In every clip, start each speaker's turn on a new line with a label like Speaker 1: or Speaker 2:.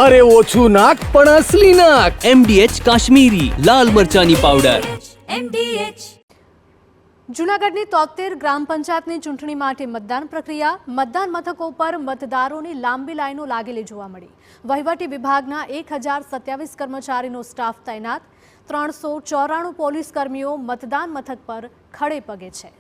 Speaker 1: अरे ओछू नाक पण असली नाक।
Speaker 2: MDH કાશ્મીરી લાલ મરચાની પાવડર।
Speaker 3: MDH
Speaker 4: જૂનાગઢની 73 ગ્રામ પંચાયતની ચૂંટણી માટે મતદાન પ્રક્રિયા। મતદાન મથકો પર મતદારોની લાંબી લાઈનો લાગેલી જોવા મળી। વહીવટી વિભાગના 1027 કર્મચારીનો સ્ટાફ તૈનાત। 394 પોલીસ કર્મીઓ મતદાન મથક પર ખડે પગે છે।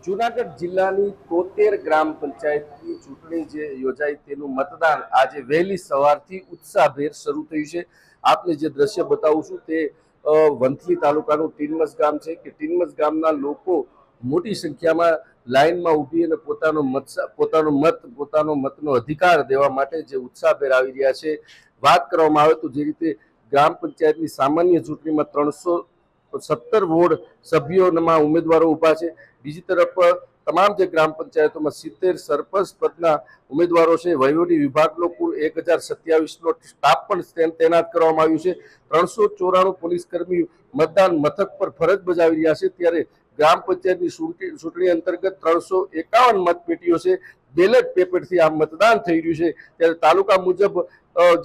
Speaker 5: જૂનાગઢ જિલ્લાની 73 ગ્રામ પંચાયતની ચૂંટણી જે યોજાઈ તેનું મતદાન આજે વહેલી સવારથી ઉત્સાહભેર શરૂ થયું છે। આપને જે દ્રશ્ય બતાવું છું તે વંથલી તાલુકાનું ટીનમસ ગામ છે કે ટીનમસ ગામના લોકો મોટી સંખ્યામાં લાઇનમાં ઊભી અને પોતાનો મતનો અધિકાર દેવા માટે જે ઉત્સાહભેર આવી રહ્યા છે। વાત કરવામાં આવે તો જે રીતે ગ્રામ પંચાયતની સામાન્ય ચૂંટણીમાં 317 વોર્ડ સભ્યોમાં ઉમેદવારો ઊભા છે। બીજી તરફ તમામ જે ગ્રામ પંચાયતોમાં 70 સરપંચ પદના ઉમેદવારો છે। વહીવટી વિભાગનો કુલ 1027નો સ્ટાફ પણ તૈનાત કરવામાં આવ્યું છે। 394 પોલીસ કર્મી મતદાન મથક પર ફરજ બજાવી રહ્યા છે। ત્યારે ગ્રામ પંચાયતની ચૂંટણી અંતર્ગત 351 મતપેટીઓ છે। બેલેટ પેપરથી આ મતદાન થઈ રહ્યું છે। ત્યારે તાલુકા મુજબ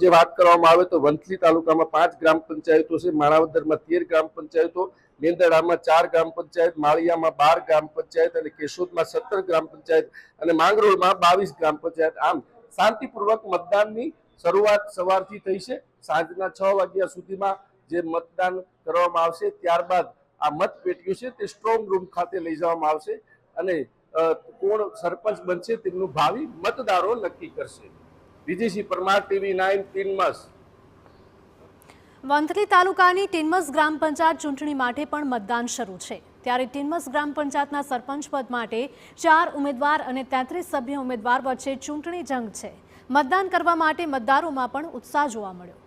Speaker 5: જે વાત કરવામાં આવે તો વંથલી તાલુકામાં 5 ગ્રામ પંચાયતો છે। માણાવદરમાં 13 ગ્રામ પંચાયતો, મેંદરડામાં 4 ગ્રામ પંચાયત, માળિયામાં 12 ગ્રામ પંચાયત અને કેશોદમાં 17 ગ્રામ પંચાયત અને માંગરોળમાં 22 ગ્રામ પંચાયત। આમ શાંતિપૂર્વક મતદાનની શરૂઆત સવારથી થઈ છે। સાંજના 6 વાગ્યા સુધીમાં જે મતદાન કરવામાં આવશે ત્યારબાદ આ મતપેટીઓ છે તે સ્ટ્રોંગ રૂમ ખાતે લઈ જવામાં આવશે અને કોણ સરપંચ બનશે તેમનું ભાવિ મતદારો નક્કી કરશે। વિજયસિંહ પરમાર, TV9 ટીનમસ।
Speaker 4: વંથલી તાલુકાની ટીનમસ ગ્રામ પંચાયત ચૂંટણી માટે પણ મતદાન શરૂ છે। ત્યારે ટીનમસ ગ્રામ પંચાયતના સરપંચ પદ માટે 4 ઉમેદવાર અને 33 સભ્ય ઉમેદવાર વચ્ચે ચૂંટણી જંગ છે। મતદાન કરવા માટે મતદારોમાં પણ ઉત્સાહ જોવા મળ્યો।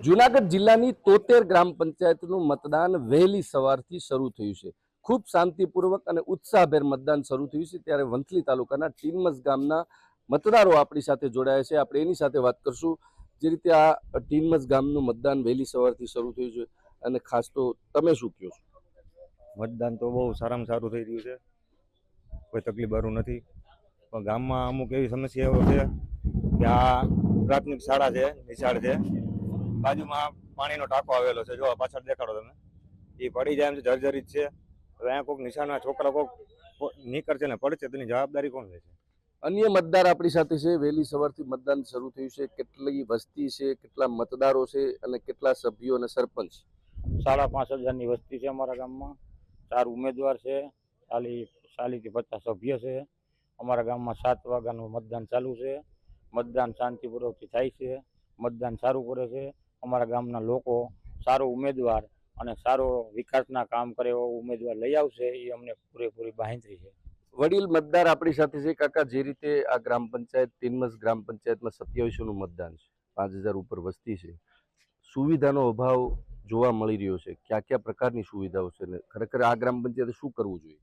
Speaker 5: જૂનાગઢ જિલ્લાની 73 ગ્રામ પંચાયતનું મતદાન વહેલી સવારથી શરૂ થયું છે। ખૂબ શાંતિપૂર્વક અને ઉત્સાહભેર મતદાન શરૂ થયું છે। ત્યારે વંથલી તાલુકાના ટીનમસ ગામના મતદારો આપણી સાથે જોડાયા છે। આપણે એની સાથે વાત કરશું। જે રીતે આ ટીનમસ ગામનું મતદાન વહેલી સવારથી શરૂ થયું છે અને ખાસ તો તમે શું કહો છો?
Speaker 6: મતદાન તો બહુ સારામાં સારું થઈ રહ્યું છે, કોઈ તકલીફવાળું નથી। પણ ગામમાં અમુક એવી સમસ્યાઓ છે કે આ પ્રાથમિક શાળા છે, નિશાળ છે, બાજુમાં પાણીનો ટાંકો આવેલો છે, જો પાછળ દેખાડો તમે, એ પડી જાય એમ છે, જર્જરિત છે। હવે અહીંયા કોઈક નિશાળના છોકરા કોઈક નીકળશે ને પડશે તેની જવાબદારી કોણ લેશે?
Speaker 5: અન્ય મતદાર આપણી સાથે છે। વહેલી સવારથી મતદાન શરૂ થયું છે। કેટલી વસ્તી છે, કેટલા મતદારો છે અને કેટલા સભ્યો અને સરપંચ?
Speaker 7: 5,500ની વસ્તી છે અમારા ગામમાં। 4 ઉમેદવાર છે, 40 થી 50 સભ્ય છે। અમારા ગામમાં 7 વાગ્યાનું મતદાન ચાલુ છે। મતદાન શાંતિપૂર્વકથી થાય છે, મતદાન સારું કરે છે। અમારા ગામના લોકો સારો ઉમેદવાર અને સારો વિકાસના કામ કરે એવો ઉમેદવાર લઈ આવશે એ અમને પૂરેપૂરી બાંહેધરી છે।
Speaker 5: વડીલ મતદાર આપણી સાથે છે। કાકા, જે રીતે આ ગ્રામ પંચાયત ટીનમસ ગ્રામ પંચાયતમાં 2700નું મતદાન છે, 5000 ઉપર વસ્તી છે, સુવિધાનો અભાવ જોવા મળી રહ્યો છે। કયા પ્રકારની સુવિધાઓ છે ને ખરેખર આ ગ્રામ પંચાયતે શું કરવું જોઈએ?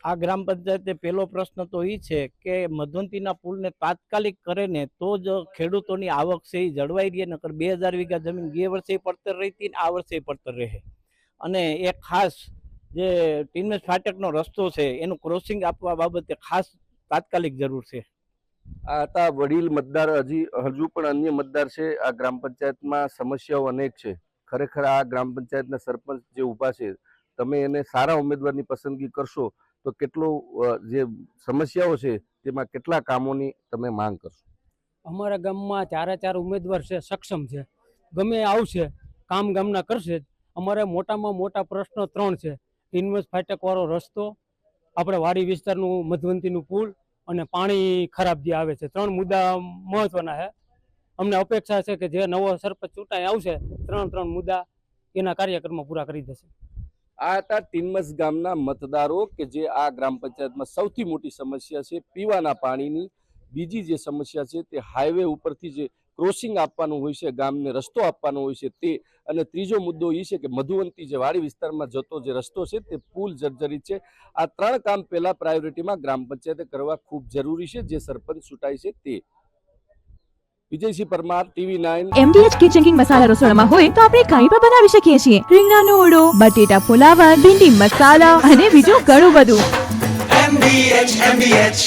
Speaker 8: આ ગ્રામ પંચાયતે પહેલો પ્રશ્ન તો એ છે કે મધવંતીના પુલને તાત્કાલિક કરે ને તો જ ખેડૂતોની આવક છે એ જળવાઈ રહે। નકર 2000 વીઘા જમીન ગયા વર્ષે પડતર રહી હતી ને આ વર્ષે પડતર રહે। અને એ ખાસ જે ટીનમસ ફાટકનો રસ્તો છે એનું ક્રોસિંગ આપવા બાબતે ખાસ તાત્કાલિક જરૂર છે।
Speaker 5: આ હતા વડીલ મતદાર। હજુ પણ અન્ય મતદાર છે। આ ગ્રામ પંચાયતમાં સમસ્યાઓ અનેક છે। ખરેખર આ ગ્રામ પંચાયતના સરપંચ જે ઊભા છે, તમે એને સારા ઉમેદવારની પસંદગી કરશો તો કેટલો જે સમસ્યાઓ છે તેમાં કેટલા કામોની તમે માંગ કરશો?
Speaker 9: અમારા ગામમાં 4 ઉમેદવાર છે, સક્ષમ છે, ગમે આવશે કામ ગામના કરશે। અમારે મોટામાં મોટા પ્રશ્નો 3 છે। ટીનમસ ફાટકવાળો રસ્તો, આપણે વાડી વિસ્તારનું મધવંતીનું પુલ અને પાણી ખરાબ જે આવે છે। 3 મુદ્દા મહત્વના છે। અમને અપેક્ષા છે કે જે નવો સરપંચ ચૂંટાઈ આવશે 3 મુદ્દા એના કાર્યક્રમમાં પૂરા કરી દેશે।
Speaker 5: આ હતા ટીનમસ ગામના મતદારો કે જે આ ગ્રામ પંચાયતમાં સૌથી મોટી સમસ્યા છે પીવાના પાણીની। બીજી જે સમસ્યા છે તે હાઈવે ઉપરથી જે ક્રોસિંગ આપવાનું હોય છે, ગામને રસ્તો આપવાનો હોય છે તે, અને ત્રીજો મુદ્દો એ છે કે મધુવંતી જે વાડી વિસ્તારમાં જતો જે રસ્તો છે તે પુલ જર્જરિત છે। આ 3 કામ પહેલા પ્રાયોરિટીમાં ગ્રામ પંચાયતે કરવા ખૂબ જરૂરી છે જે સરપંચ ચૂંટાય છે તે। Vijaysinh Parmar, TV9.
Speaker 3: MDH kitchen king masala રસોડામાં હોય તો આપણે કંઈ પણ બનાવી શકીએ છીએ. રીંગણાનો ઓળો, બટેટા ફુલાવર, ભીંડી મસાલા અને બીજું ઘણું બધું.
Speaker 10: MDH